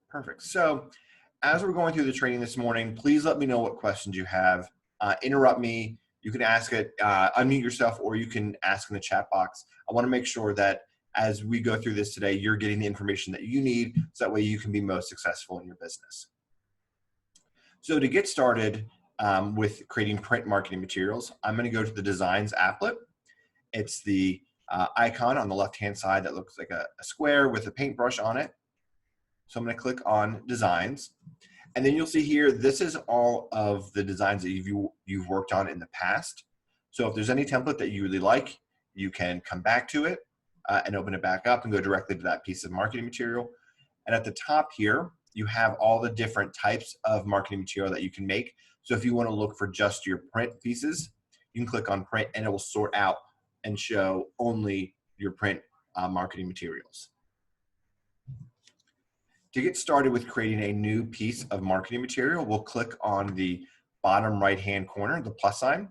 Perfect. So as we're going through the training this morning, please let me know what questions you have. Interrupt me. You can ask it, unmute yourself, or you can ask in the chat box. I want to make sure that as we go through this today, you're getting the information that you need so that way you can be most successful in your business. So to get started with creating print marketing materials, I'm going to go to the Designs applet. It's the icon on the left-hand side that looks like a square with a paintbrush on it. So I'm going to click on Designs. And then you'll see here, this is all of the designs that you've worked on in the past. So if there's any template that you really like, you can come back to it and open it back up and go directly to that piece of marketing material. And at the top here, you have all the different types of marketing material that you can make. So if you want to look for just your print pieces, you can click on print and it will sort out and show only your print marketing materials. To get started with creating a new piece of marketing material, we'll click on the bottom right-hand corner, the plus sign.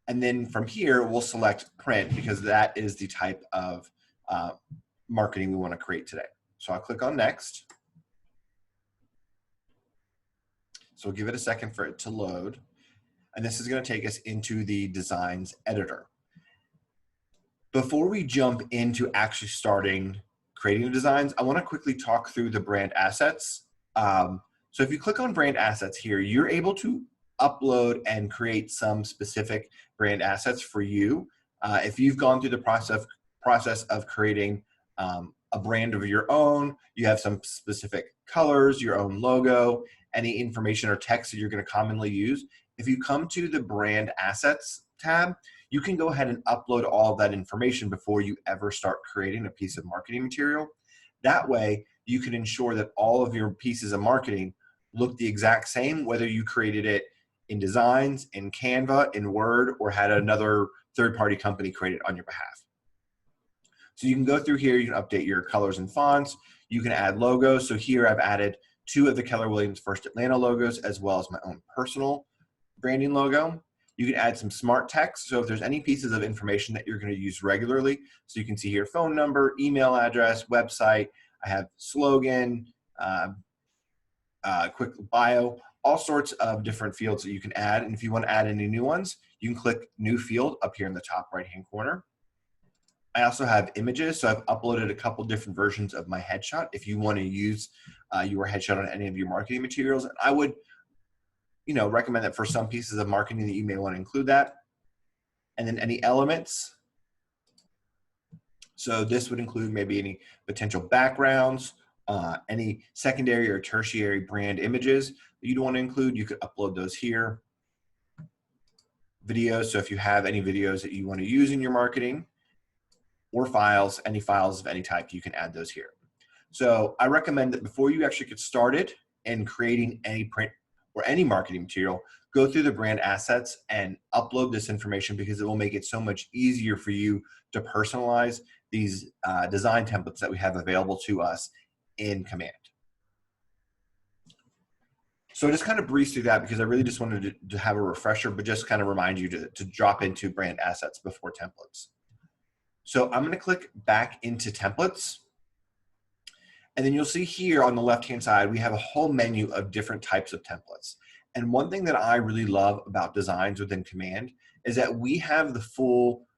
And then from here, we'll select print because that is the type of marketing we want to create today. So I'll click on next. So we'll give it a second for it to load. And this is going to take us into the designs editor. Before we jump into actually starting creating the designs, I want to quickly talk through the brand assets. So if you click on brand assets here, you're able to upload and create some specific brand assets for you. If you've gone through the process of creating a brand of your own, you have some specific colors, your own logo, any information or text that you're going to commonly use. If you come to the brand assets tab, you can go ahead and upload all of that information before you ever start creating a piece of marketing material. That way, you can ensure that all of your pieces of marketing look the exact same, whether you created it in Designs, in Canva, in Word, or had another third-party company create it on your behalf. So you can go through here, you can update your colors and fonts, you can add logos. So here I've added 2 of the Keller Williams First Atlanta logos, as well as my own personal branding logo. You can add some smart text. So if there's any pieces of information that you're going to use regularly, so you can see here phone number, email address, website, I have slogan, quick bio, all sorts of different fields that you can add. And if you want to add any new ones, you can click new field up here in the top right-hand corner. I also have images. So I've uploaded a couple different versions of my headshot if you want to use your headshot on any of your marketing materials. And I would recommend that for some pieces of marketing that you may want to include that. And then any elements. So this would include maybe any potential backgrounds, any secondary or tertiary brand images that you'd want to include. You could upload those here. Videos. So if you have any videos that you want to use in your marketing, or files, any files of any type, you can add those here. So I recommend that before you actually get started in creating any print or any marketing material, go through the brand assets and upload this information because it will make it so much easier for you to personalize these design templates that we have available to us in Command. So I just kind of breeze through that because I really just wanted to have a refresher, but just kind of remind you to drop into brand assets before templates. So I'm going to click back into templates. And then you'll see here on the left-hand side, we have a whole menu of different types of templates. And one thing that I really love about designs within Command is that we have the full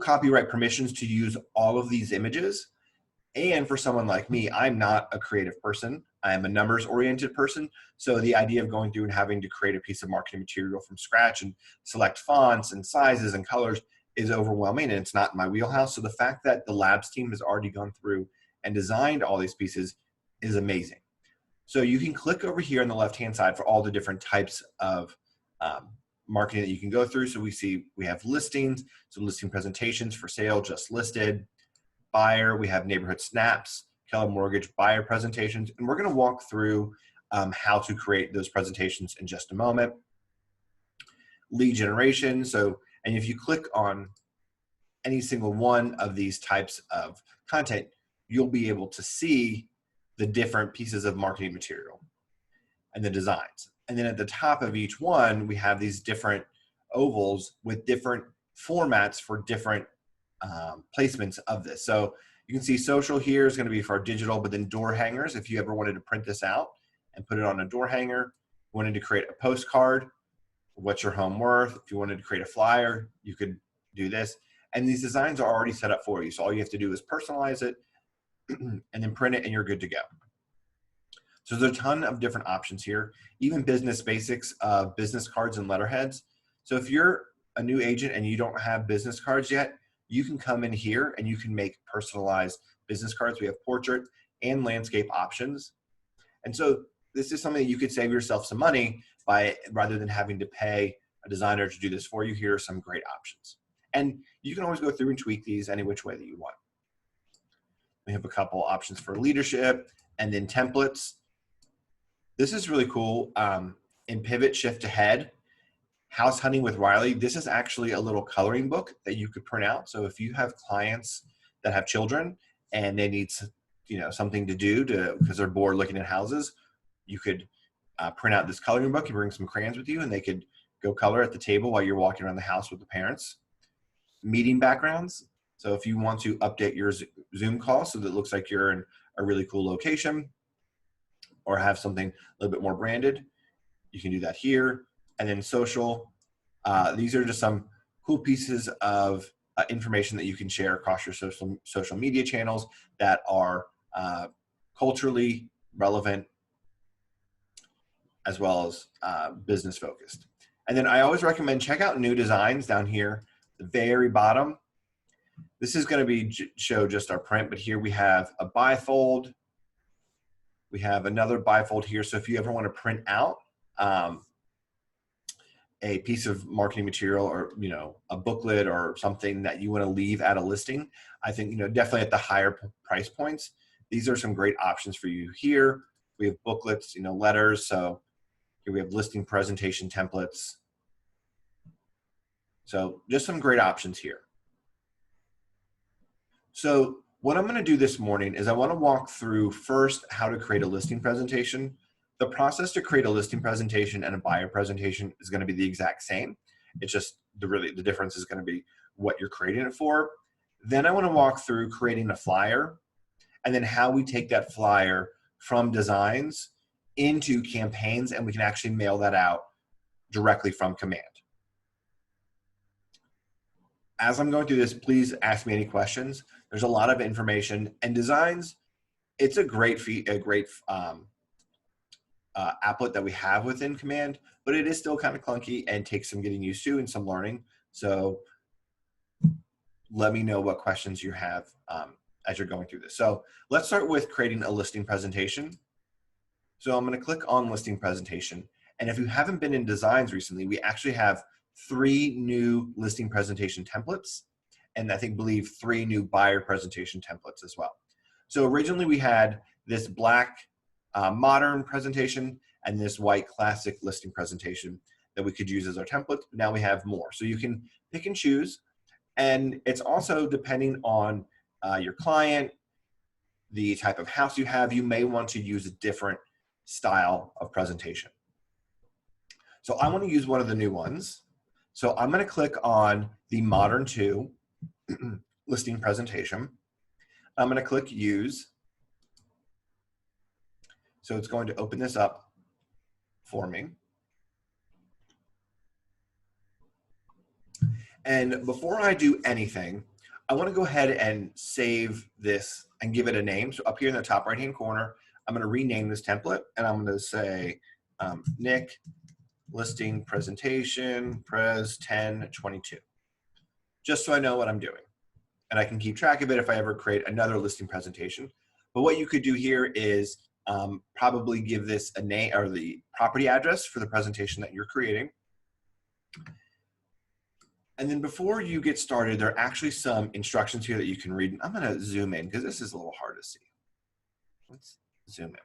copyright permissions to use all of these images. And for someone like me, I'm not a creative person. I am a numbers-oriented person. So the idea of going through and having to create a piece of marketing material from scratch and select fonts and sizes and colors is overwhelming, and it's not in my wheelhouse. So the fact that the labs team has already gone through and designed all these pieces is amazing. So you can click over here on the left-hand side for all the different types of marketing that you can go through. So we have listings, so listing presentations for sale, just listed, buyer, we have neighborhood snaps, Keller Mortgage buyer presentations, and we're going to walk through how to create those presentations in just a moment. Lead generation, and if you click on any single one of these types of content, you'll be able to see the different pieces of marketing material and the designs. And then at the top of each one, we have these different ovals with different formats for different placements of this. So You can see social here is going to be for our digital, but then door hangers, if you ever wanted to print this out and put it on a door hanger, wanted to create a postcard, what's your home worth? If you wanted to create a flyer, you could do this. And these designs are already set up for you. So all you have to do is personalize it and then print it and you're good to go. So there's a ton of different options here, even business basics of business cards and letterheads. So if you're a new agent and you don't have business cards yet, you can come in here and you can make personalized business cards. We have portrait and landscape options. And so this is something that you could save yourself some money by, rather than having to pay a designer to do this for you. Here are some great options. And you can always go through and tweak these any which way that you want. We have a couple options for leadership and then templates. This is really cool. In Pivot Shift Ahead, House Hunting with Riley, this is actually a little coloring book that you could print out. So if you have clients that have children and they need, something to do because they're bored looking at houses, you could print out this coloring book and bring some crayons with you, and they could go color at the table while you're walking around the house with the parents. Meeting backgrounds. So if you want to update your Zoom call so that it looks like you're in a really cool location or have something a little bit more branded, you can do that here. And then social. These are just some cool pieces of information that you can share across your social media channels that are culturally relevant as well as business focused. And then I always recommend check out new designs down here, the very bottom. This is going to show just our print, but here we have a bifold. We have another bifold here. So if you ever want to print out a piece of marketing material or, a booklet or something that you want to leave at a listing, I think, definitely at the higher price points, these are some great options for you here. We have booklets, letters. So here we have listing presentation templates. So just some great options here. So what I'm going to do this morning is I want to walk through first how to create a listing presentation. The process to create a listing presentation and a buyer presentation is going to be the exact same. It's just the difference is going to be what you're creating it for. Then I want to walk through creating a flyer and then how we take that flyer from designs into campaigns and we can actually mail that out directly from Command. As I'm going through this, please ask me any questions. There's a lot of information and designs. It's a great applet that we have within Command, but it is still kind of clunky and takes some getting used to and some learning. So let me know what questions you have as you're going through this. So let's start with creating a listing presentation. So I'm going to click on listing presentation. And if you haven't been in designs recently, we actually have 3 new listing presentation templates. And I believe 3 new buyer presentation templates as well. So originally we had this black modern presentation and this white classic listing presentation that we could use as our template. Now we have more. So you can pick and choose. And it's also depending on your client, the type of house you have, you may want to use a different style of presentation. So I want to use one of the new ones. So I'm going to click on the Modern 2 listing presentation. I'm going to click Use. So it's going to open this up for me. And before I do anything, I want to go ahead and save this and give it a name. So up here in the top right-hand corner, I'm going to rename this template and I'm going to say Nick listing presentation Pres 1022, just so I know what I'm doing. And I can keep track of it if I ever create another listing presentation. But what you could do here is probably give this a name or the property address for the presentation that you're creating. And then before you get started, there are actually some instructions here that you can read. And I'm going to zoom in because this is a little hard to see. Let's zoom in.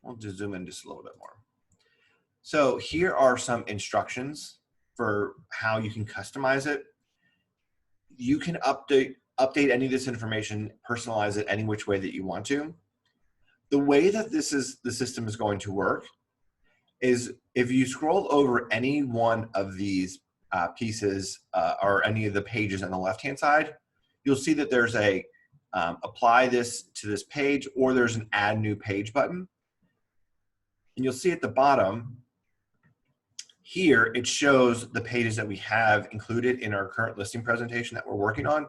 We'll just zoom in just a little bit more. So here are some instructions for how you can customize it. You can update any of this information, personalize it any which way that you want to. The way that the system is going to work is if you scroll over any one of these pieces or any of the pages on the left-hand side, you'll see that there's a apply this to this page, or there's an add new page button. And you'll see at the bottom here, it shows the pages that we have included in our current listing presentation that we're working on,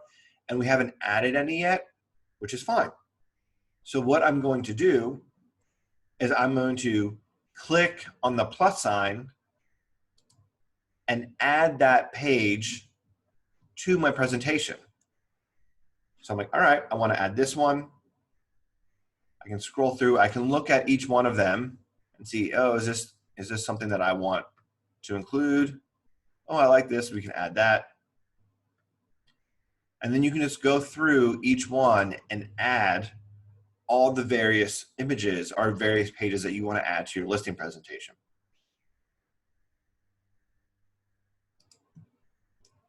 and we haven't added any yet, which is fine. So what I'm going to do is I'm going to click on the plus sign and add that page to my presentation. So I'm like, all right, I want to add this one. I can scroll through, I can look at each one of them and see, oh, is this something that I want to include? Oh, I like this, we can add that. And then you can just go through each one and add all the various images or various pages that you want to add to your listing presentation.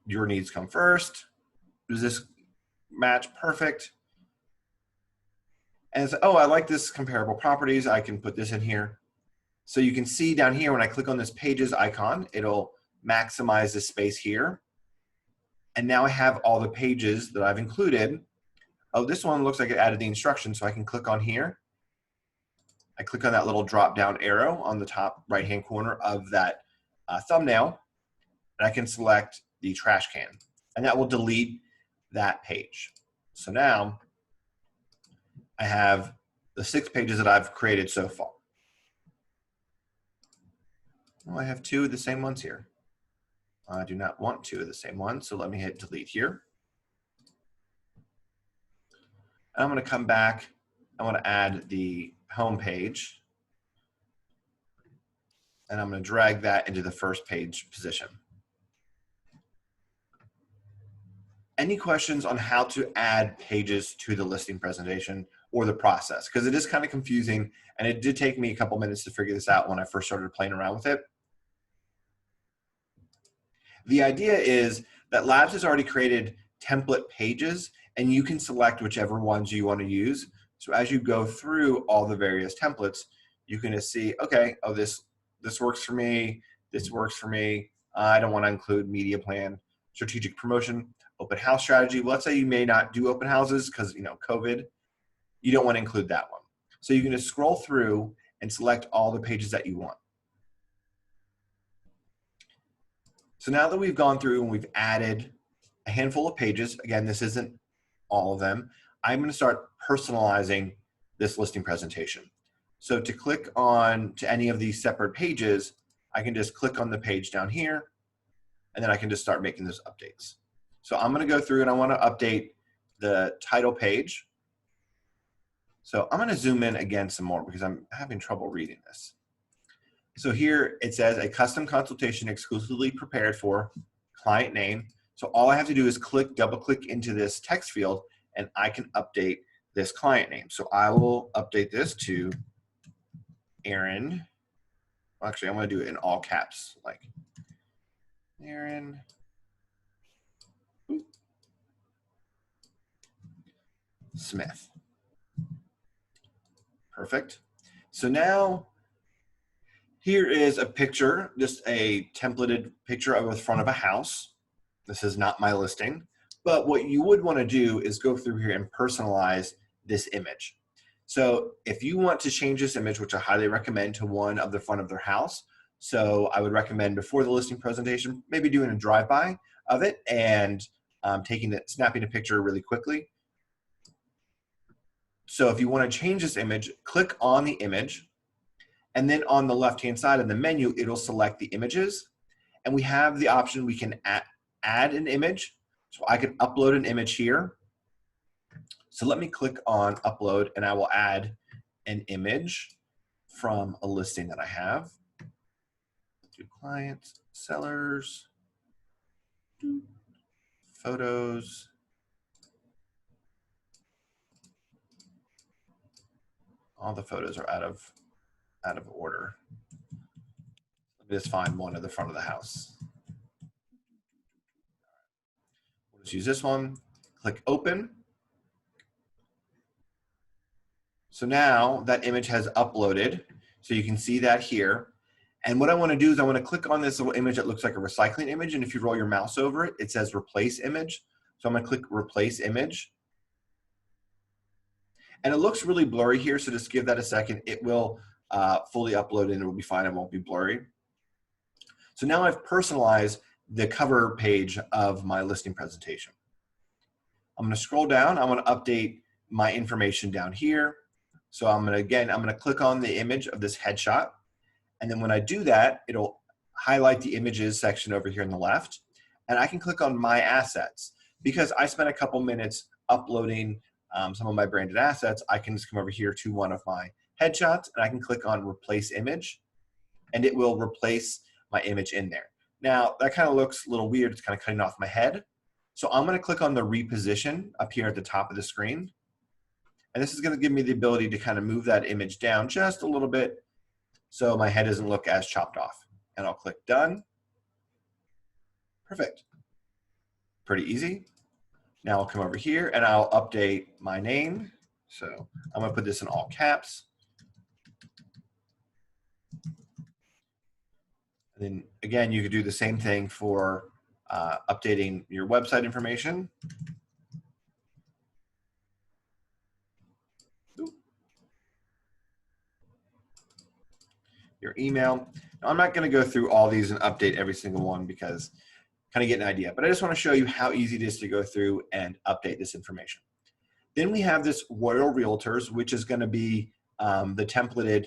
Your needs come first. Does this match? Perfect. And it's, oh, I like this comparable properties. I can put this in here. So you can see down here when I click on this pages icon, it'll maximize the space here. And now I have all the pages that I've included. Oh, this one looks like it added the instructions, so I can click on here. I click on that little drop down arrow on the top right hand corner of that thumbnail, and I can select the trash can, and that will delete that page. So now I have the 6 pages that I've created so far. Oh, I have 2 of the same ones here. I do not want 2 of the same ones, so let me hit delete here. I'm going to come back. I want to add the home page, and I'm going to drag that into the first page position. Any questions on how to add pages to the listing presentation or the process? Because it is kind of confusing, and it did take me a couple minutes to figure this out when I first started playing around with it. The idea is that Labs has already created template pages, and you can select whichever ones you want to use. So as you go through all the various templates, you can just see, okay, oh, this works for me, this works for me. I don't want to include media plan, strategic promotion, open house strategy. Well, let's say you may not do open houses because, you know, COVID. You don't want to include that one. So you can just scroll through and select all the pages that you want. So now that we've gone through and we've added a handful of pages, again, this isn't all of them, I'm going to start personalizing this listing presentation. So to click on to any of these separate pages, I can just click on the page down here, and then I can just start making those updates. So I'm going to go through and I want to update the title page. So I'm going to zoom in again some more because I'm having trouble reading this. So here it says a custom consultation exclusively prepared for client name. So all I have to do is double click into this text field, and I can update this client name. So I will update this to Aaron. Well, actually, I'm going to do it in all caps, like Aaron Smith. Perfect. So now here is a picture, just a templated picture of the front of a house. This is not my listing, but what you would want to do is go through here and personalize this image. So if you want to change this image, which I highly recommend, to one of the front of their house, so I would recommend before the listing presentation, maybe doing a drive-by of it and snapping a picture really quickly. So if you want to change this image, click on the image, and then on the left-hand side of the menu, it'll select the images, and we have the option we can add an image. So I could upload an image here. So let me click on upload, and I will add an image from a listing that I have. Do clients, sellers, photos. All the photos are out of order. Let me just find one at the front of the house. We'll just use this one. Click open. So now that image has uploaded. So you can see that here. And what I want to do is I want to click on this little image that looks like a recycling image. And if you roll your mouse over it, it says replace image. So I'm going to click replace image. And it looks really blurry here, so just give that a second. It will fully upload and it will be fine. It won't be blurry. So now I've personalized the cover page of my listing presentation. I'm going to scroll down. I want to update my information down here. So I'm going to click on the image of this headshot. And then when I do that, it'll highlight the images section over here on the left. And I can click on my assets. Because I spent a couple minutes uploading some of my branded assets, I can just come over here to one of my headshots and I can click on replace image and it will replace my image in there. Now that kind of looks a little weird. It's kind of cutting off my head. So I'm going to click on the reposition up here at the top of the screen. And this is going to give me the ability to kind of move that image down just a little bit so my head doesn't look as chopped off. And I'll click done. Perfect. Pretty easy. Now I'll come over here and I'll update my name. So I'm going to put this in all caps. And then again, you could do the same thing for updating your website information. Your email. Now, I'm not going to go through all these and update every single one because kind of get an idea, but I just want to show you how easy it is to go through and update this information. Then we have this Royal Realtors, which is going to be the templated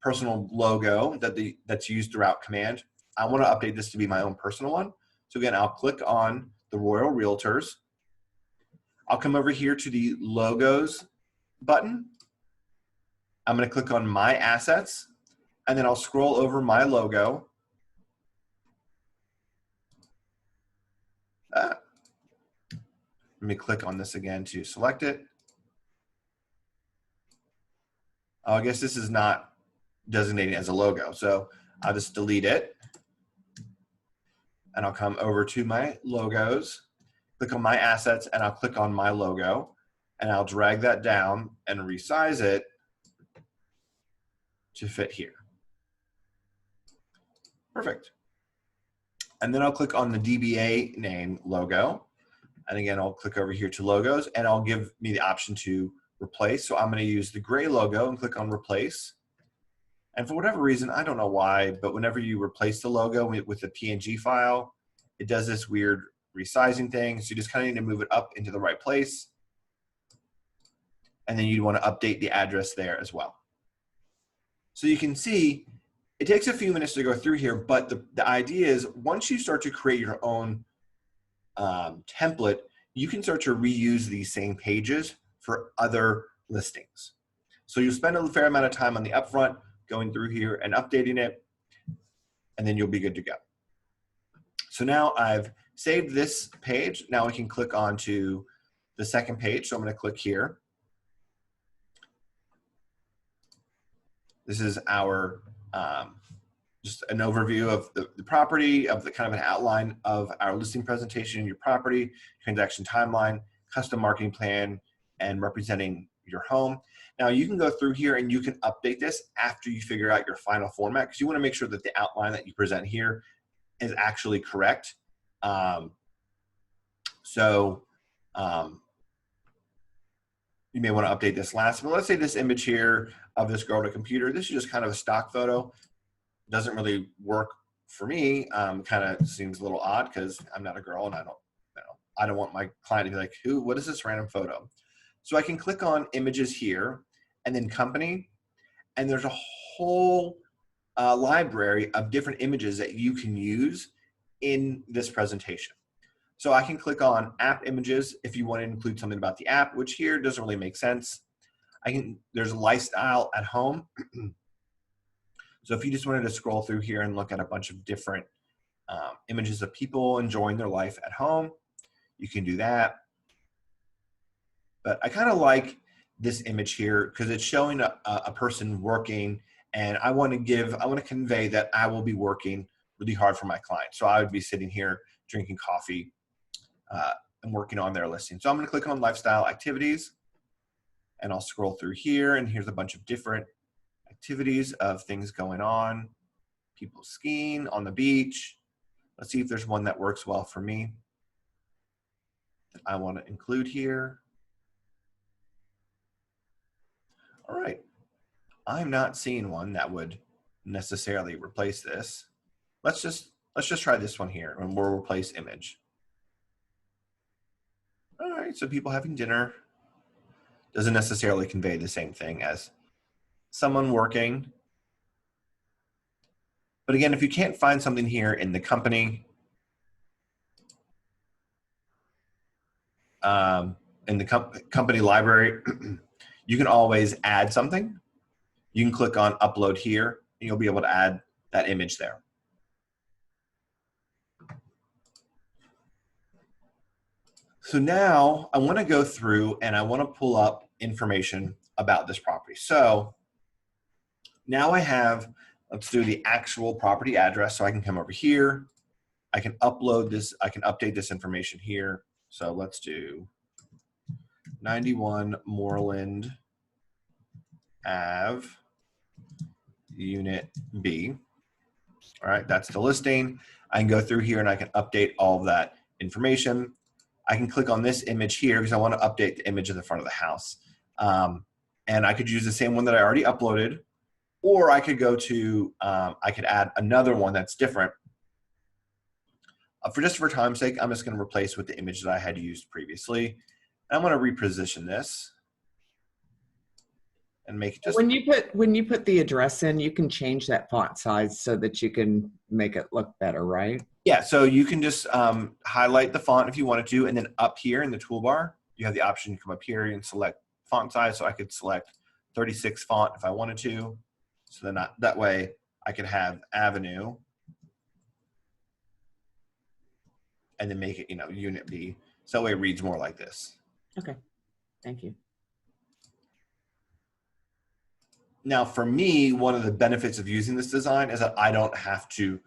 personal logo that's used throughout Command. I want to update this to be my own personal one. So again, I'll click on the Royal Realtors. I'll come over here to the logos button. I'm going to click on my assets and then I'll scroll over my logo. Let me click on this again to select it. Oh, I guess this is not designated as a logo, so I'll just delete it. And I'll come over to my logos, click on my assets, and I'll click on my logo. And I'll drag that down and resize it to fit here. Perfect. And then I'll click on the DBA name logo. And again, I'll click over here to logos and I'll give me the option to replace. So I'm going to use the gray logo and click on replace. And for whatever reason, I don't know why, but whenever you replace the logo with a PNG file, it does this weird resizing thing. So you just kind of need to move it up into the right place. And then you'd want to update the address there as well. So you can see it takes a few minutes to go through here, but the idea is once you start to create your own template, you can start to reuse these same pages for other listings. So you'll spend a fair amount of time on the upfront going through here and updating it, and then you'll be good to go. So now I've saved this page. Now we can click on to the second page. So I'm going to click here. This is our just an overview of the property, of the kind of an outline of our listing presentation, your property, transaction timeline, custom marketing plan, and representing your home. Now you can go through here and you can update this after you figure out your final format because you want to make sure that the outline that you present here is actually correct. You may want to update this last, but let's say this image here of this girl at a computer, this is just kind of a stock photo. Doesn't really work for me. Kind of seems a little odd because I'm not a girl and I don't want my client to be like, what is this random photo? So I can click on images here and then company, and there's a whole library of different images that you can use in this presentation. So I can click on app images if you want to include something about the app, which here doesn't really make sense. There's lifestyle at home. So if you just wanted to scroll through here and look at a bunch of different images of people enjoying their life at home, you can do that. But I kind of like this image here because it's showing a person working, and I want to convey that I will be working really hard for my client. So I would be sitting here drinking coffee and working on their listing. So I'm going to click on lifestyle activities, and I'll scroll through here, and here's a bunch of different activities of things going on. People skiing on the beach. Let's see if there's one that works well for me that I want to include here. All right. I'm not seeing one that would necessarily replace this. Let's just try this one here, and we'll replace image. All right, so people having dinner doesn't necessarily convey the same thing as someone working. But again, if you can't find something here in the company, in the company library, you can always add something. You can click on upload here, and you'll be able to add that image there. So now I want to go through and I want to pull up information about this property. So now I have, let's do the actual property address. So I can come over here. I can upload this. I can update this information here. So let's do 91 Moreland Ave, Unit B. All right, that's the listing. I can go through here and I can update all of that information. I can click on this image here because I want to update the image of the front of the house. And I could use the same one that I already uploaded, or I could go to, I could add another one that's different. For time's sake, I'm just going to replace with the image that I had used previously. And I'm going to reposition this and make it just. When you put the address in, you can change that font size so that you can make it look better, right? Yeah, so you can just highlight the font if you wanted to, and then up here in the toolbar, you have the option to come up here and select font size. So I could select 36 font if I wanted to. So then that way I could have Avenue and then make it, Unit B. So that way it reads more like this. Okay, thank you. Now for me, one of the benefits of using this design is that I don't have to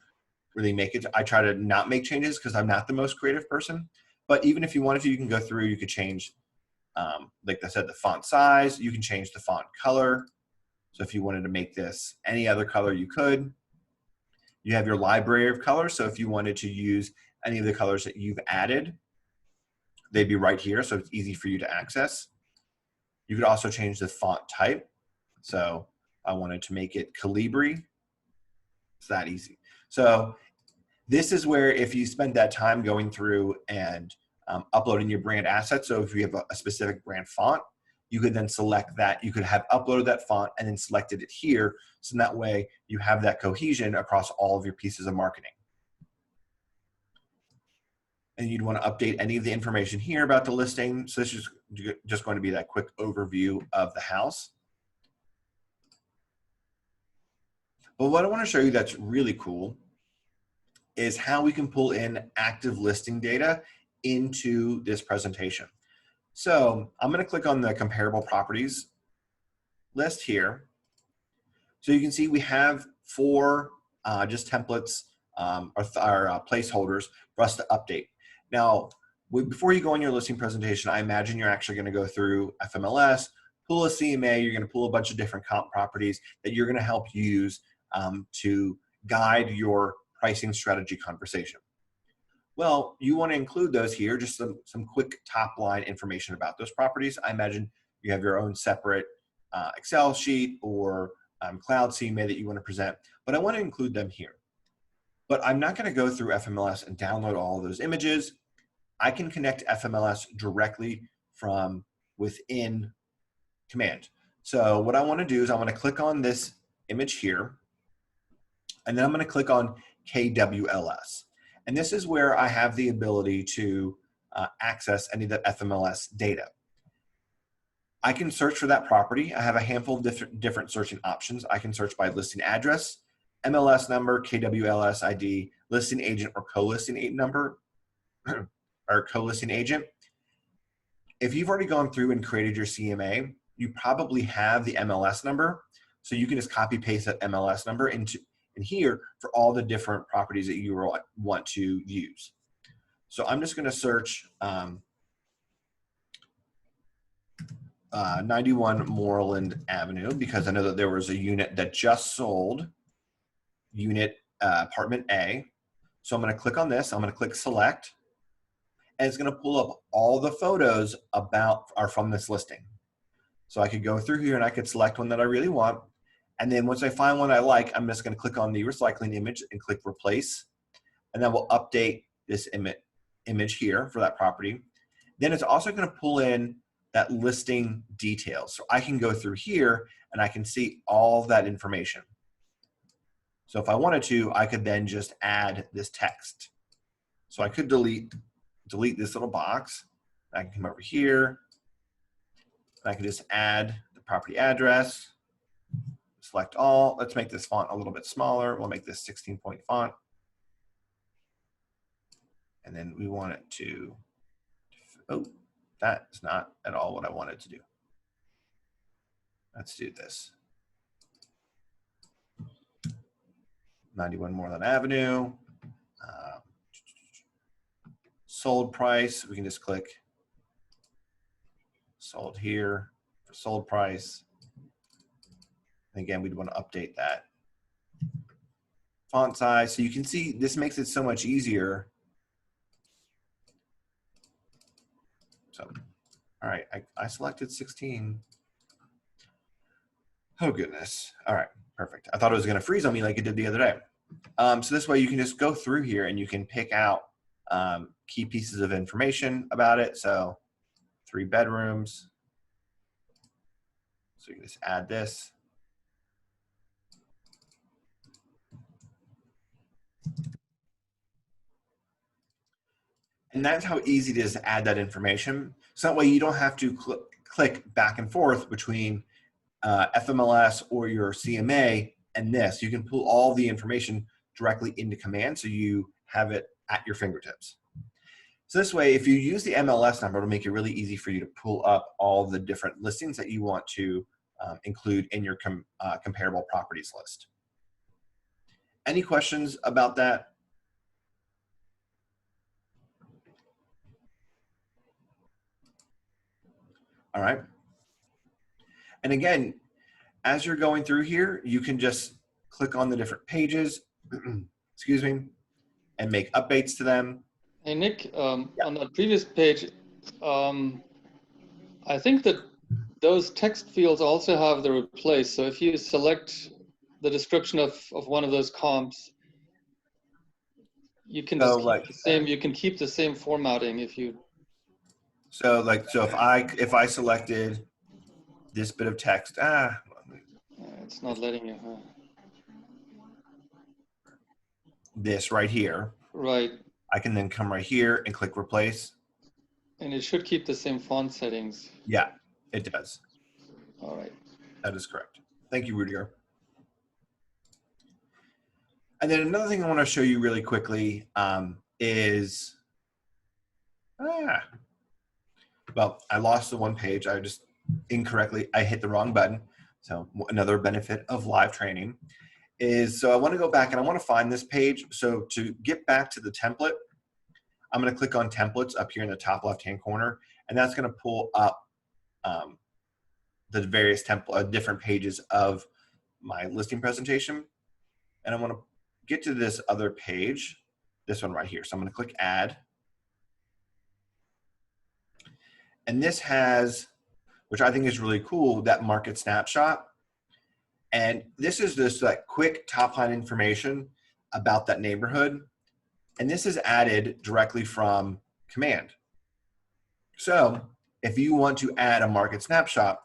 really make it. I try to not make changes because I'm not the most creative person. But even if you wanted to, you can go through, you could change, like I said, the font size. You can change the font color. So if you wanted to make this any other color, you could. You have your library of colors. So if you wanted to use any of the colors that you've added, they'd be right here. So it's easy for you to access. You could also change the font type. So I wanted to make it Calibri. It's that easy. So this is where if you spend that time going through and uploading your brand assets, so if you have a specific brand font, you could then select that. You could have uploaded that font and then selected it here. So that way you have that cohesion across all of your pieces of marketing. And you'd want to update any of the information here about the listing. So this is just going to be that quick overview of the house. But what I want to show you that's really cool is how we can pull in active listing data into this presentation. So I'm going to click on the comparable properties list here. So you can see we have 4 just templates or placeholders for us to update. Now, before you go on your listing presentation, I imagine you're actually going to go through FMLS, pull a CMA, you're going to pull a bunch of different comp properties that you're going to help use to guide your pricing strategy conversation. Well, you want to include those here, just some quick top line information about those properties. I imagine you have your own separate Excel sheet or cloud CMA that you want to present, but I want to include them here. But I'm not going to go through FMLS and download all of those images. I can connect FMLS directly from within Command. So what I want to do is I want to click on this image here, and then I'm going to click on KWLS. And this is where I have the ability to access any of the FMLS data. I can search for that property. I have a handful of different searching options. I can search by listing address, MLS number, KWLS ID, listing agent, or co-listing agent number, or co-listing agent. If you've already gone through and created your CMA, you probably have the MLS number. So you can just copy paste that MLS number in here for all the different properties that you want to use. So I'm just going to search 91 Moreland Avenue because I know that there was a unit that just sold, unit apartment A. So I'm going to click on this. I'm going to click select, and it's going to pull up all the photos are from this listing. So I could go through here and I could select one that I really want. And then once I find one I like, I'm just going to click on the recycling image and click replace. And that will update this image here for that property. Then it's also going to pull in that listing details. So I can go through here and I can see all that information. So if I wanted to, I could then just add this text. So I could delete this little box. I can come over here. I can just add the property address, select all. Let's make this font a little bit smaller. We'll make this 16-point font. And then we want it to, oh, that's not at all what I wanted to do. Let's do this. 91 Moreland Avenue. Sold price, we can just click sold here for sold price. And again, we'd want to update that font size. So you can see this makes it so much easier. So, all right, I selected 16. Oh goodness. All right, perfect. I thought it was going to freeze on me like it did the other day. So this way you can just go through here and you can pick out key pieces of information about it. So 3 bedrooms. So you can just add this. And that's how easy it is to add that information. So that way you don't have to click back and forth between FMLS or your CMA and this. You can pull all the information directly into command so you have it at your fingertips. So this way, if you use the MLS number, it'll make it really easy for you to pull up all the different listings that you want to include in your comparable properties list. Any questions about that? All right. And again, as you're going through here, you can just click on the different pages, excuse me, and make updates to them. Hey, Nick, on that previous page, I think that those text fields also have the replace. So if you select the description of one of those comps, you can just keep the same. You can keep the same formatting if you. So if I selected this bit of text, it's not letting you. This right here. Right. I can then come right here and click replace. And it should keep the same font settings. Yeah, it does. All right. That is correct. Thank you, Rudiger. And then another thing I want to show you really quickly is, well, I lost the one page. I just I hit the wrong button. So another benefit of live training is, so I want to go back and I want to find this page. So to get back to the template, I'm going to click on templates up here in the top left-hand corner, and that's going to pull up the various different pages of my listing presentation. And I want to get to this other page, this one right here. So I'm going to click add. And this has, which I think is really cool, that market snapshot. And this is just like quick top line information about that neighborhood. And this is added directly from command. So if you want to add a market snapshot,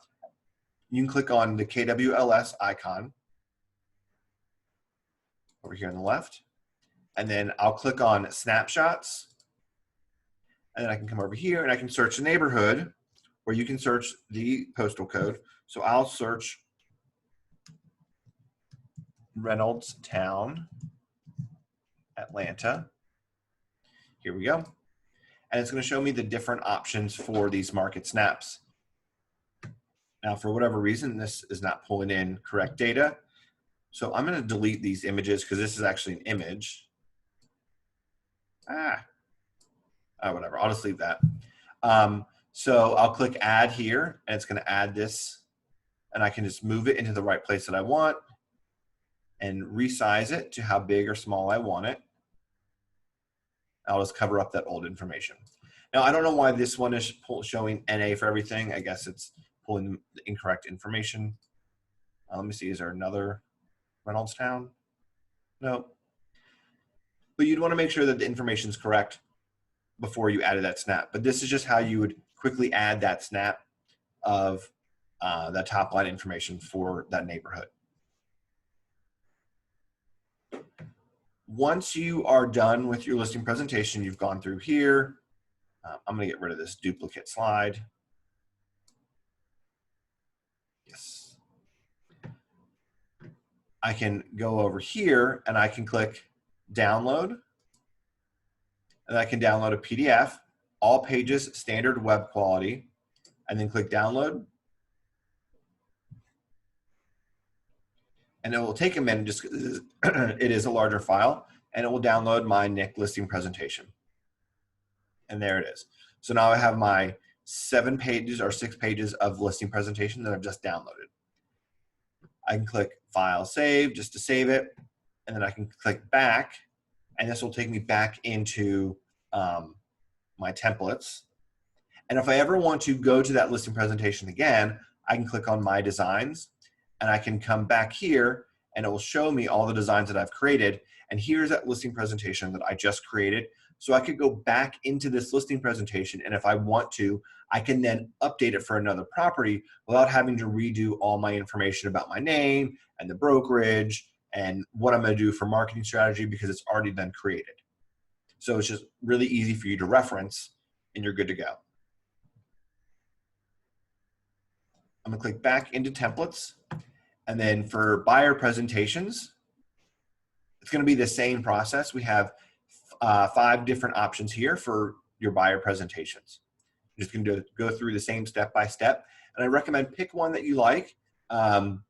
you can click on the KWLS icon over here on the left. And then I'll click on snapshots. And then I can come over here and I can search the neighborhood, or you can search the postal code. So I'll search Reynoldstown, Atlanta. Here we go. And it's going to show me the different options for these market snaps. Now, for whatever reason, this is not pulling in correct data. So I'm going to delete these images because this is actually an image. Whatever, I'll just leave that. So I'll click add here, and it's going to add this, and I can just move it into the right place that I want and resize it to how big or small I want it. I'll just cover up that old information. Now, I don't know why this one is showing NA for everything. I guess it's pulling the incorrect information. Let me see, is there another Reynoldstown? No. But you'd want to make sure that the information is correct before you added that snap. But this is just how you would quickly add that snap of that top line information for that neighborhood. Once you are done with your listing presentation, you've gone through here. I'm going to get rid of this duplicate slide. Yes. I can go over here and I can click download. And I can download a PDF, all pages, standard web quality, and then click download. And it will take a minute just because it is a larger file, and it will download my Nick listing presentation. And there it is. So now I have my 7 pages or 6 pages of listing presentation that I've just downloaded. I can click File Save just to save it, and then I can click back, and this will take me back into my templates. And if I ever want to go to that listing presentation again, I can click on My Designs, and I can come back here, and it will show me all the designs that I've created. And here's that listing presentation that I just created. So I could go back into this listing presentation, and if I want to, I can then update it for another property without having to redo all my information about my name and the brokerage and what I'm going to do for marketing strategy, because it's already been created. So it's just really easy for you to reference, and you're good to go. I'm going to click back into templates, and then for buyer presentations, it's going to be the same process. We have 5 different options here for your buyer presentations. I'm just going to go through the same step by step, and I recommend pick one that you like, and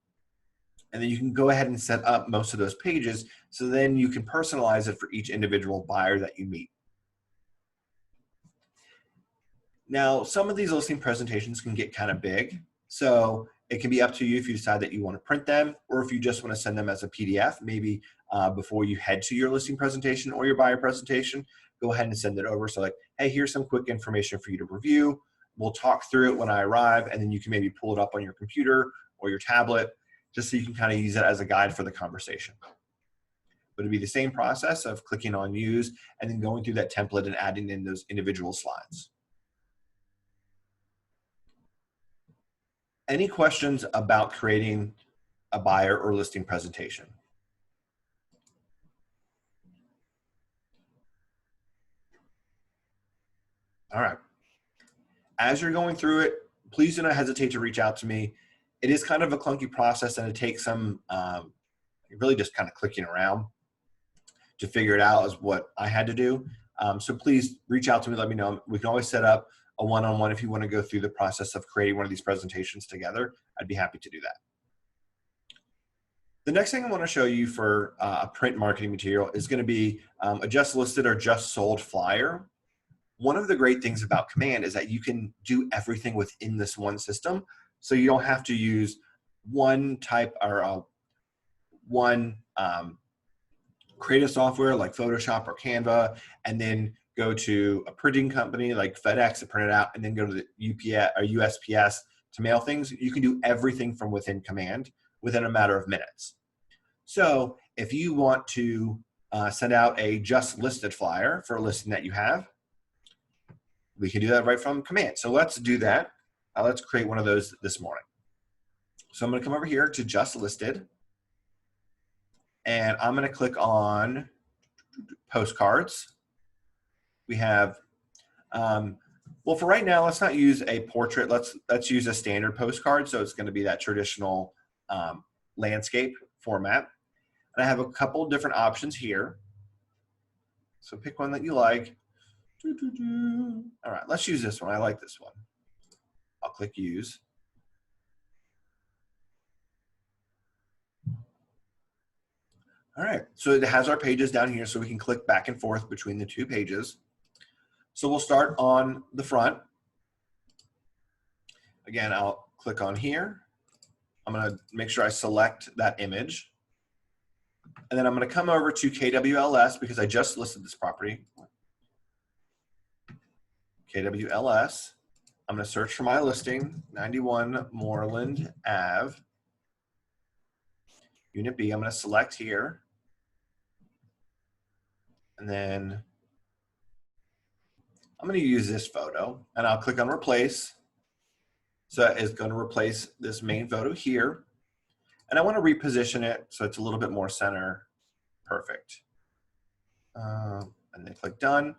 then you can go ahead and set up most of those pages, so then you can personalize it for each individual buyer that you meet. Now, some of these listing presentations can get kind of big, so it can be up to you if you decide that you want to print them, or if you just want to send them as a PDF, maybe before you head to your listing presentation or your buyer presentation, go ahead and send it over. So like, hey, here's some quick information for you to review. We'll talk through it when I arrive, and then you can maybe pull it up on your computer or your tablet, just so you can kind of use it as a guide for the conversation. But it'd be the same process of clicking on use and then going through that template and adding in those individual slides. Any questions about creating a buyer or listing presentation? All right. As you're going through it, please do not hesitate to reach out to me. It is kind of a clunky process, and it takes some really just kind of clicking around to figure it out, is what I had to do. So please reach out to me, let me know. We can always set up a one-on-one if you want to go through the process of creating one of these presentations together. I'd be happy to do that. The next thing I want to show you for a print marketing material is going to be a just listed or just sold flyer. One of the great things about Command is that you can do everything within this one system. So you don't have to use one type or one creative software like Photoshop or Canva, and then go to a printing company like FedEx to print it out, and then go to the UPS or USPS to mail things. You can do everything from within Command within a matter of minutes. So if you want to send out a just listed flyer for a listing that you have, we can do that right from Command. So let's do that. Let's create one of those this morning. So I'm going to come over here to just listed, and I'm going to click on postcards. We have, well, for right now, let's not use a portrait. Let's use a standard postcard. So it's going to be that traditional landscape format. And I have a couple different options here. So pick one that you like. All right, let's use this one. I like this one. I'll click use. All right, so it has our pages down here, so we can click back and forth between the 2 pages. So we'll start on the front. Again, I'll click on here. I'm going to make sure I select that image. And then I'm going to come over to KWLS because I just listed this property. KWLS. I'm going to search for my listing, 91 Moreland Ave, Unit B. I'm going to select here. And then I'm going to use this photo, and I'll click on replace. So it's going to replace this main photo here. And I want to reposition it so it's a little bit more center. Perfect. And then click done.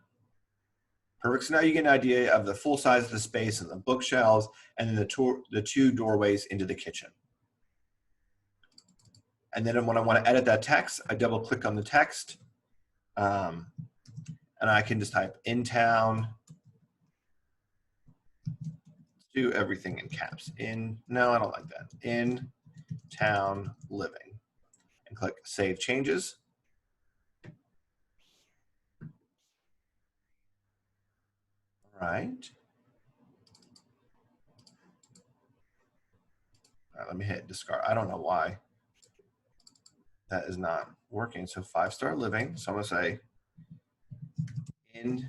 Perfect. So now you get an idea of the full size of the space and the bookshelves, and then the two doorways into the kitchen. And then when I want to edit that text, I double click on the text, and I can just type in town. Do everything in caps. No, I don't like that. In town living, and click save changes. All right. All right, let me hit discard. I don't know why that is not working. So 5-star living. So I'm gonna say in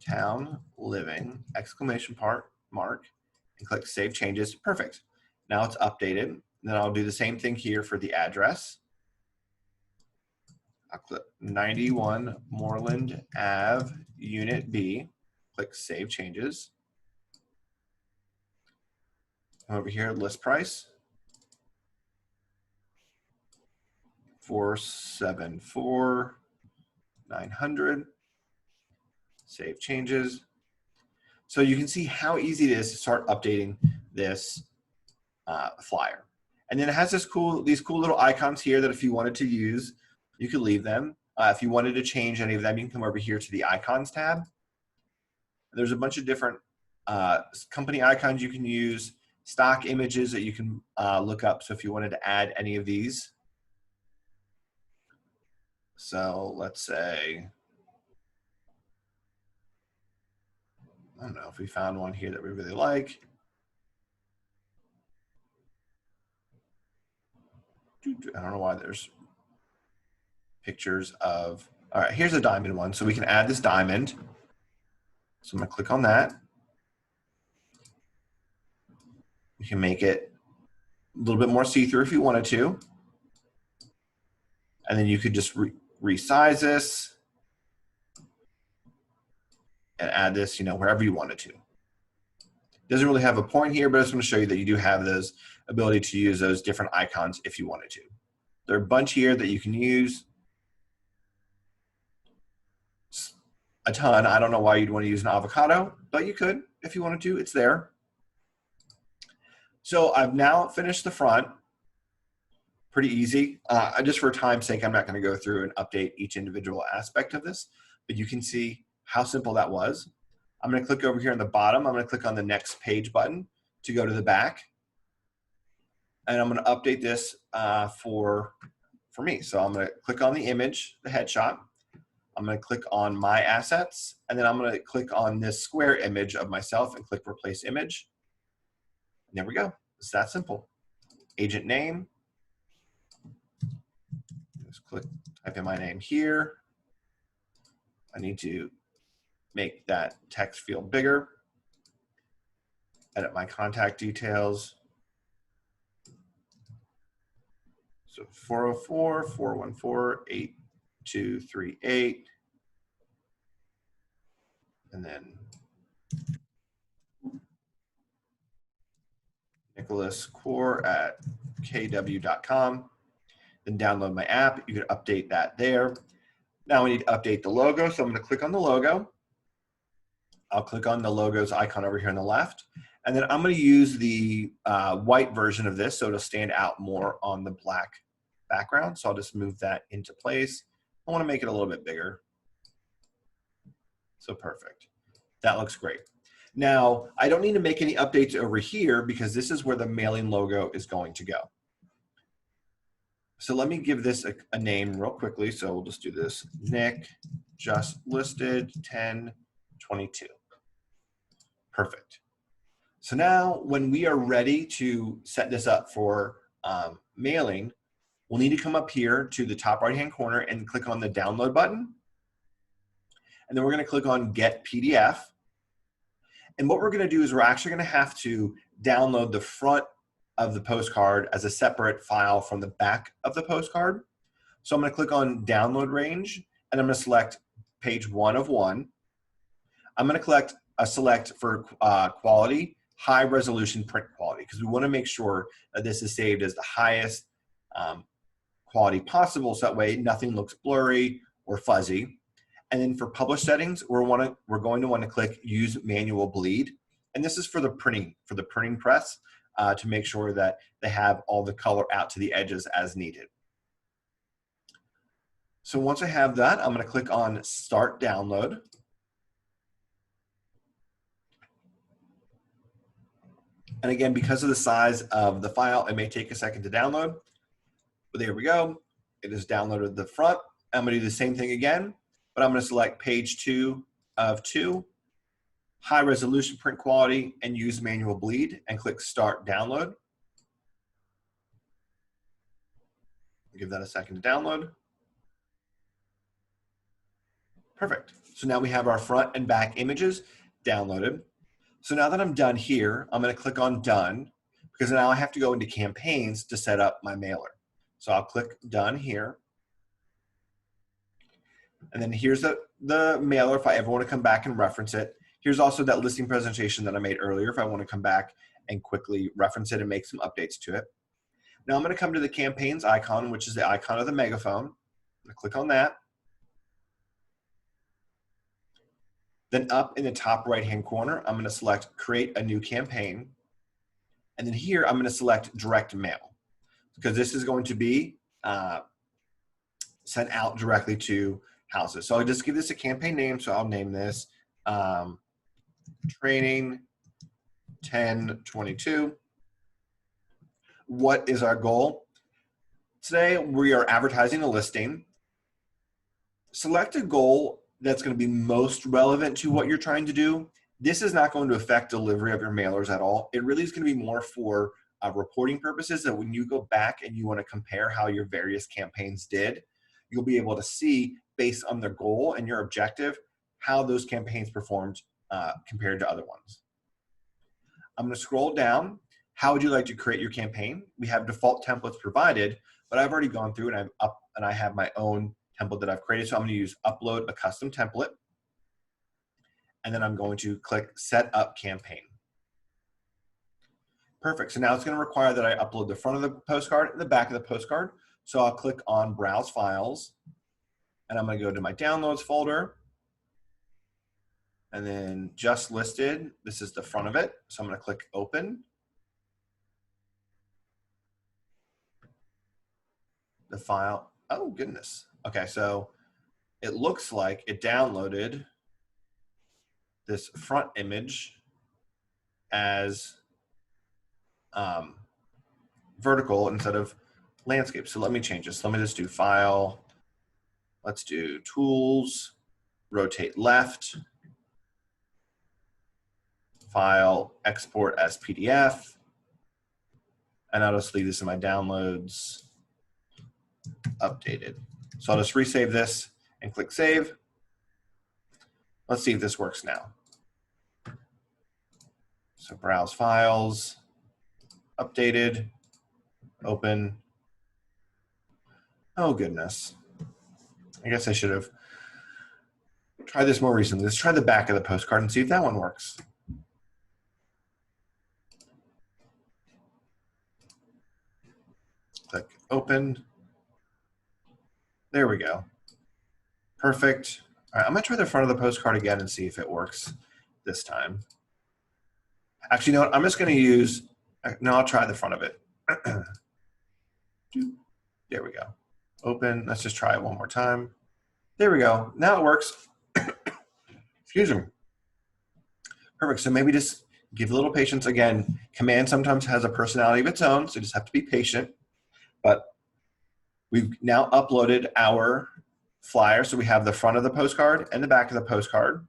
town living, exclamation mark, and click save changes. Perfect. Now it's updated. Then I'll do the same thing here for the address. I'll click 91 Moreland Ave, Unit B. Click Save Changes. Come over here, list price. 474,900. Save changes. So you can see how easy it is to start updating this flyer. And then it has these cool little icons here that if you wanted to use, you could leave them. If you wanted to change any of them, you can come over here to the icons tab. There's a bunch of different company icons you can use, stock images that you can look up. So if you wanted to add any of these. So let's say, I don't know if we found one here that we really like. I don't know why there's pictures of, all right, here's a diamond one. So we can add this diamond. So I'm gonna click on that. You can make it a little bit more see-through if you wanted to. And then you could just resize this and add this, wherever you wanted to. Doesn't really have a point here, but I just want to show you that you do have those ability to use those different icons if you wanted to. There are a bunch here that you can use. A ton. I don't know why you'd want to use an avocado, but you could if you wanted to. It's there. So I've now finished the front. Pretty easy. Just for time's sake, I'm not going to go through and update each individual aspect of this, but you can see how simple that was. I'm going to click over here on the bottom. I'm going to click on the next page button to go to the back. And I'm going to update this for me. So I'm going to click on the image, the headshot. I'm going to click on my assets, and then I'm going to click on this square image of myself and click replace image. And there we go. It's that simple. Agent name. Just type in my name here. I need to make that text field bigger. Edit my contact details. So 404-414-8238. And then Nicholas Core at kw.com. Then download my app. You can update that there. Now we need to update the logo. So I'm going to click on the logo. I'll click on the logo's icon over here on the left. And then I'm going to use the white version of this so it'll stand out more on the black background. So I'll just move that into place. I want to make it a little bit bigger. So perfect. That looks great. Now, I don't need to make any updates over here because this is where the mailing logo is going to go. So let me give this a name real quickly. So we'll just do this. Nick just listed 1022. Perfect. So now when we are ready to set this up for mailing, we'll need to come up here to the top right-hand corner and click on the download button. And then we're going to click on Get PDF. And what we're going to do is we're actually going to have to download the front of the postcard as a separate file from the back of the postcard. So I'm going to click on download range, and I'm going to select page 1 of 1. I'm going to select for quality, high resolution print quality, because we want to make sure that this is saved as the highest quality possible, so that way nothing looks blurry or fuzzy. And then for publish settings, we're going to want to click use manual bleed, and this is for the printing press to make sure that they have all the color out to the edges as needed. So once I have that, I'm going to click on start download. And again, because of the size of the file, it may take a second to download. But there we go. It has downloaded the front. I'm going to do the same thing again, but I'm going to select page 2 of 2, high resolution print quality, and use manual bleed, and click start download. Give that a second to download. Perfect. So now we have our front and back images downloaded. So now that I'm done here, I'm going to click on done, because now I have to go into campaigns to set up my mailer. So I'll click done here. And then here's the mailer if I ever want to come back and reference it. Here's also that listing presentation that I made earlier if I want to come back and quickly reference it and make some updates to it. Now I'm going to come to the campaigns icon, which is the icon of the megaphone. I'm going to click on that. Then up in the top right-hand corner, I'm going to select create a new campaign. And then here I'm going to select direct mail, because this is going to be sent out directly to houses. So I'll just give this a campaign name. So I'll name this Training 1022. What is our goal? Today we are advertising a listing. Select a goal that's going to be most relevant to what you're trying to do. This is not going to affect delivery of your mailers at all. It really is going to be more for reporting purposes, that when you go back and you want to compare how your various campaigns did, you'll be able to see, based on their goal and your objective, how those campaigns performed compared to other ones. I'm going to scroll down. How would you like to create your campaign? We have default templates provided, but I've already gone through and I have my own template that I've created. So I'm going to use upload a custom template. And then I'm going to click set up campaign. Perfect. So now it's going to require that I upload the front of the postcard and the back of the postcard. So I'll click on browse files, and I'm going to go to my downloads folder, and then just listed. This is the front of it. So I'm going to click open. The file. Oh goodness. Okay. So it looks like it downloaded this front image as vertical instead of landscape. So let me change this. Let me just do file. Let's do tools, rotate left, file, export as PDF. And I'll just leave this in my downloads, updated. So I'll just resave this and click save. Let's see if this works now. So browse files, updated, open. Oh goodness. I guess I should have tried this more recently. Let's try the back of the postcard and see if that one works. Click open. There we go. Perfect. All right, I'm gonna try the front of the postcard again and see if it works this time. Actually, you know what? I'm just gonna use, no, I'll try the front of it. There we go. Open, let's just try it one more time. There we go, now it works. Excuse me. Perfect, so maybe just give a little patience. Again, Command sometimes has a personality of its own, so you just have to be patient. But we've now uploaded our flyer, so we have the front of the postcard and the back of the postcard.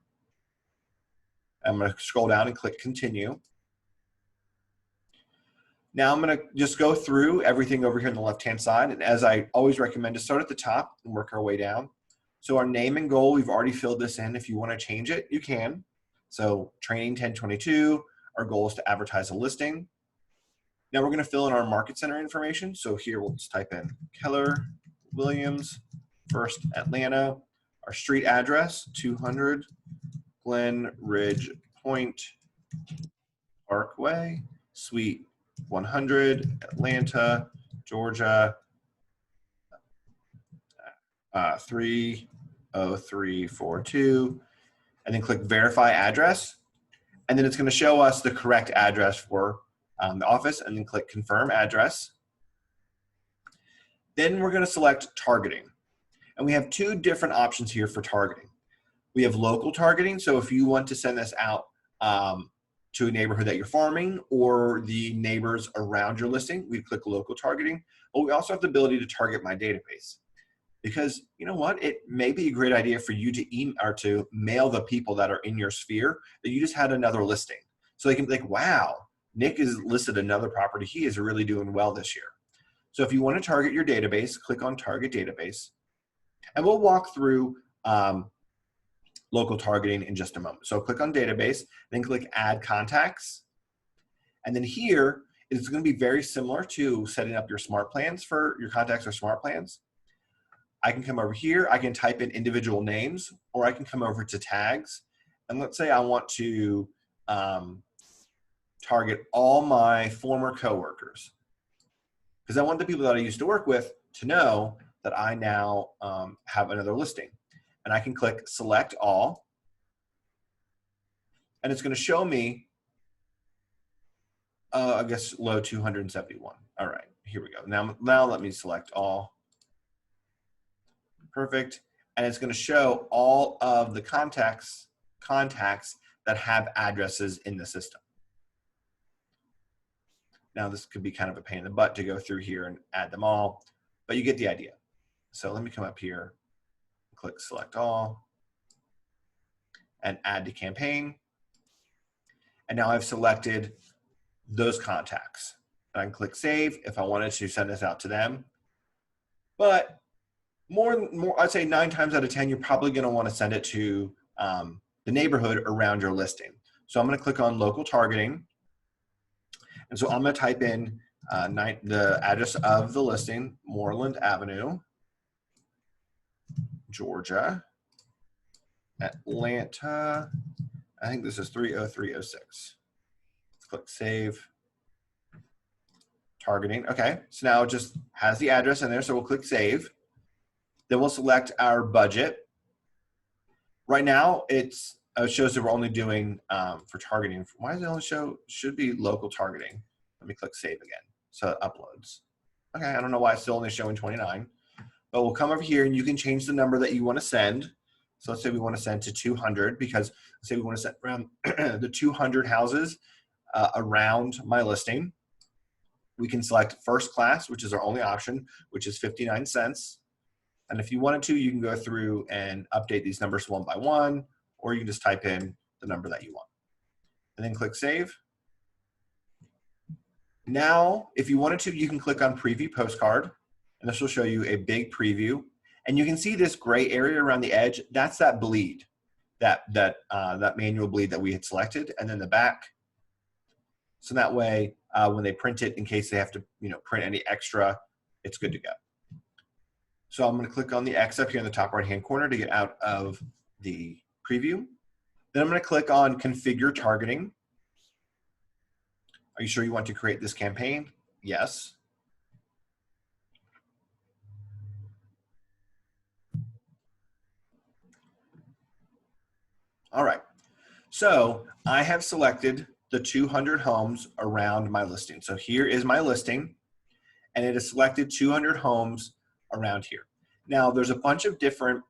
I'm gonna scroll down and click continue. Now I'm going to just go through everything over here on the left-hand side. And as I always recommend, to start at the top and work our way down. So our name and goal, we've already filled this in. If you want to change it, you can. So training 1022, our goal is to advertise a listing. Now we're going to fill in our market center information. So here we'll just type in Keller, Williams, First Atlanta, our street address, 200 Glen Ridge Point Parkway, Suite 100, Atlanta, Georgia, 30342, and then click Verify Address. And then it's going to show us the correct address for the office, and then click Confirm Address. Then we're going to select Targeting. And we have two different options here for targeting. We have local targeting, so if you want to send this out to a neighborhood that you're farming or the neighbors around your listing, we click local targeting. But we also have the ability to target my database. Because you know what, it may be a great idea for you to email or to mail the people that are in your sphere that you just had another listing. So they can be like, wow, Nick has listed another property. He is really doing well this year. So if you want to target your database, click on Target Database. And we'll walk through local targeting in just a moment. So click on Database, then click Add Contacts. And then here, it's going to be very similar to setting up your smart plans for your contacts or smart plans. I can come over here, I can type in individual names, or I can come over to tags. And let's say I want to target all my former coworkers, because I want the people that I used to work with to know that I now have another listing. And I can click Select All, and it's going to show me, I guess, low 271. All right, here we go. Now let me select all. Perfect. And it's going to show all of the contacts that have addresses in the system. Now this could be kind of a pain in the butt to go through here and add them all, but you get the idea. So let me come up here, click Select All, and Add to Campaign. And now I've selected those contacts. And I can click Save if I wanted to send this out to them. But more, I'd say 9 times out of 10, you're probably going to want to send it to the neighborhood around your listing. So I'm going to click on Local Targeting. And so I'm going to type in the address of the listing, Moreland Avenue, Georgia, Atlanta. I think this is 30306. Let's click Save. Targeting. Okay, so now it just has the address in there, so we'll click Save. Then we'll select our budget. Right now, it shows that we're only doing for targeting. Why does it only show? Should be local targeting. Let me click Save again, so it uploads. Okay, I don't know why it's still only showing 29, but we'll come over here and you can change the number that you want to send. So let's say we want to send to 200, because let's say we want to send around the 200 houses around my listing. We can select First Class, which is our only option, which is 59 cents. And if you wanted to, you can go through and update these numbers one by one, or you can just type in the number that you want. And then click Save. Now, if you wanted to, you can click on Preview Postcard, and this will show you a big preview. And you can see this gray area around the edge. That's that bleed, that manual bleed that we had selected, and then the back. So that way, when they print it, in case they have to, print any extra, it's good to go. So I'm going to click on the X up here in the top right-hand corner to get out of the preview. Then I'm going to click on Configure Targeting. Are you sure you want to create this campaign? Yes. All right. So I have selected the 200 homes around my listing. So here is my listing, and it has selected 200 homes around here. Now, there's a bunch of different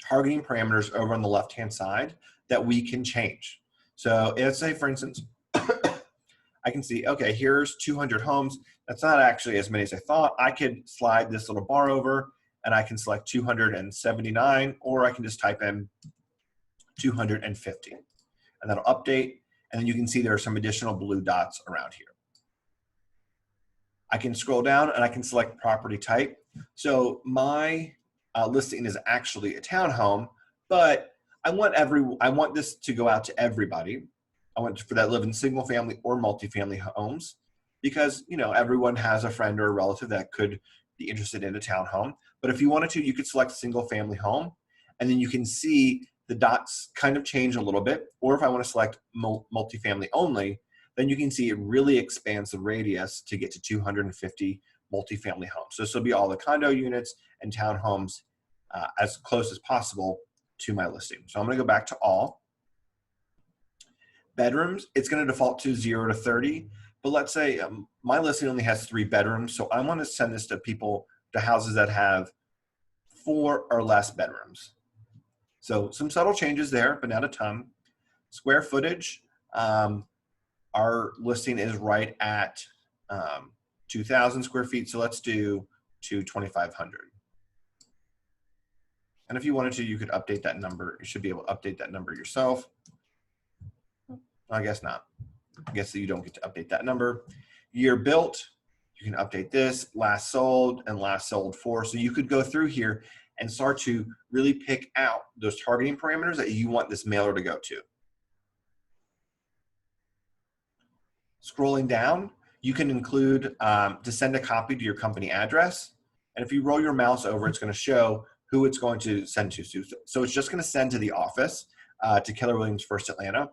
targeting parameters over on the left-hand side that we can change. So let's say, for instance, I can see, okay, here's 200 homes. That's not actually as many as I thought. I could slide this little bar over, and I can select 279, or I can just type in 250. And that'll update, and then you can see there are some additional blue dots around here. I can scroll down and I can select property type. So my listing is actually a townhome, but I want this to go out to everybody. I want for that live in single family or multifamily homes, because everyone has a friend or a relative that could be interested in a townhome. But if you wanted to, you could select single family home, and then you can see the dots kind of change a little bit. Or if I want to select multifamily only, then you can see it really expands the radius to get to 250 multifamily homes. So this will be all the condo units and townhomes as close as possible to my listing. So I'm going to go back to all. Bedrooms, it's going to default to 0 to 30. But let's say my listing only has 3 bedrooms. So I want to send this to houses that have 4 or less bedrooms. So some subtle changes there, but not a ton. Square footage, our listing is right at 2,000 square feet. So let's do to 2,500. And if you wanted to, you could update that number. You should be able to update that number yourself. I guess not. I guess that you don't get to update that number. Year built, you can update this, last sold and last sold for. So you could go through here and start to really pick out those targeting parameters that you want this mailer to go to. Scrolling down, you can include to send a copy to your company address. And if you roll your mouse over, it's going to show who it's going to send to. So it's just going to send to the office, to Keller Williams First Atlanta.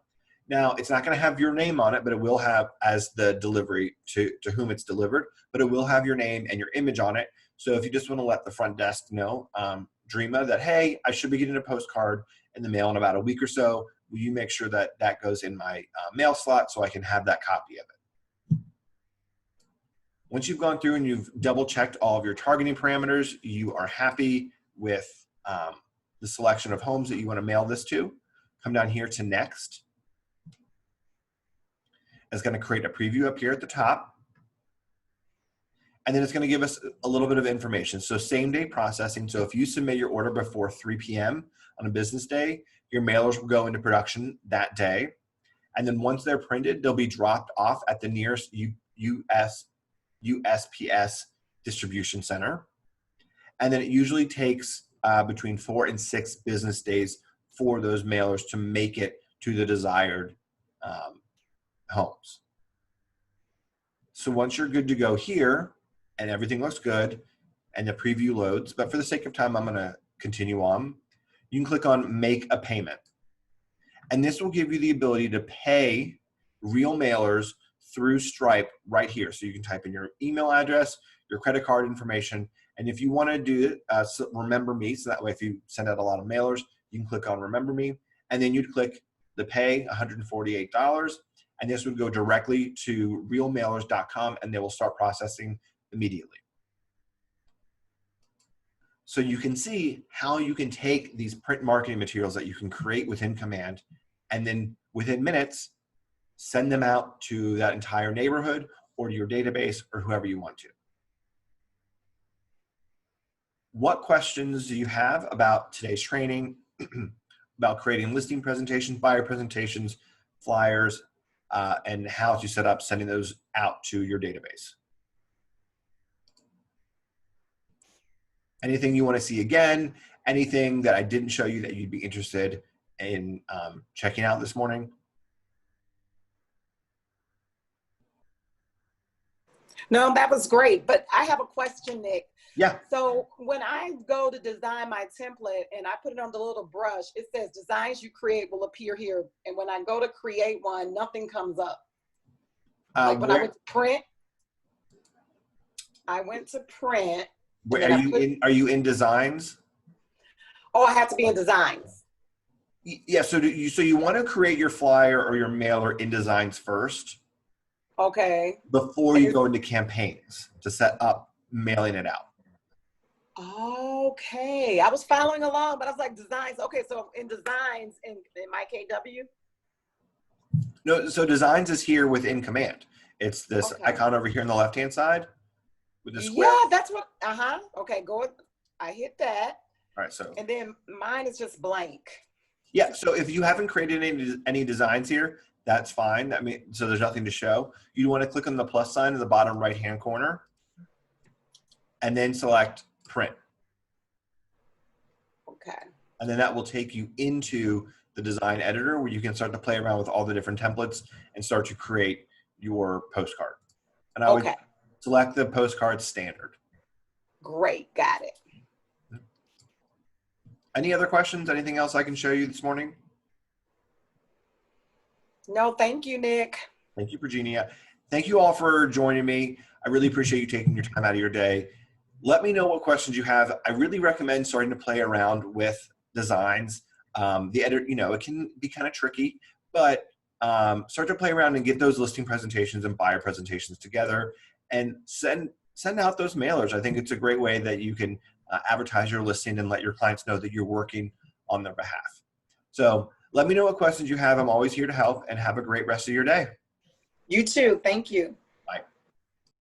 Now, it's not going to have your name on it, but it will have as the delivery to whom it's delivered, but it will have your name and your image on it. So if you just want to let the front desk know, Dreama, that, hey, I should be getting a postcard in the mail in about a week or so, will you make sure that that goes in my mail slot so I can have that copy of it? Once you've gone through and you've double checked all of your targeting parameters, you are happy with the selection of homes that you want to mail this to, come down here to next. It's going to create a preview up here at the top. And then it's going to give us a little bit of information. So same day processing. So if you submit your order before 3 p.m. on a business day, your mailers will go into production that day. And then once they're printed, they'll be dropped off at the nearest USPS distribution center. And then it usually takes between 4 and 6 business days for those mailers to make it to the desired homes. So once you're good to go here and everything looks good and the preview loads, but for the sake of time, I'm going to continue on. You can click on make a payment. And this will give you the ability to pay real mailers through Stripe right here. So you can type in your email address, your credit card information. And if you want to do it, remember me. So that way, if you send out a lot of mailers, you can click on remember me. And then you'd click the pay, $148. And this would go directly to realmailers.com and they will start processing immediately. So you can see how you can take these print marketing materials that you can create within Command and then within minutes, send them out to that entire neighborhood or to your database or whoever you want to. What questions do you have about today's training, about creating listing presentations, buyer presentations, flyers, and how to set up sending those out to your database? Anything you want to see again? Anything that I didn't show you that you'd be interested in checking out this morning? No, that was great. But I have a question, Nick. Yeah. So when I go to design my template and I put it on the little brush, it says designs you create will appear here. And when I go to create one, nothing comes up. Like when I went to print, Are you in designs? Oh, I have to be in designs. Yeah. So you want to create your flyer or your mailer in designs first? Okay. Before you go into campaigns to set up mailing it out. Okay. I was following along, but I was like, designs. Okay. So in designs in my KW? No, so designs is here within Command. It's this icon over here on the left-hand side with the square. Yeah, that's what, Okay, I hit that. All right, so. And then mine is just blank. Yeah, so if you haven't created any designs here, that's fine. I mean, so there's nothing to show. You want to click on the plus sign in the bottom right-hand corner and then select print. Okay. And then that will take you into the design editor where you can start to play around with all the different templates and start to create your postcard. And I would select the postcard standard. Great, got it. Any other questions? Anything else I can show you this morning? No, thank you, Nick. Thank you, Virginia. Thank you all for joining me. I really appreciate you taking your time out of your day. Let me know what questions you have. I really recommend starting to play around with designs. The edit, it can be kind of tricky, but start to play around and get those listing presentations and buyer presentations together and send out those mailers. I think it's a great way that you can advertise your listing and let your clients know that you're working on their behalf. So let me know what questions you have. I'm always here to help, and have a great rest of your day. You too. Thank you.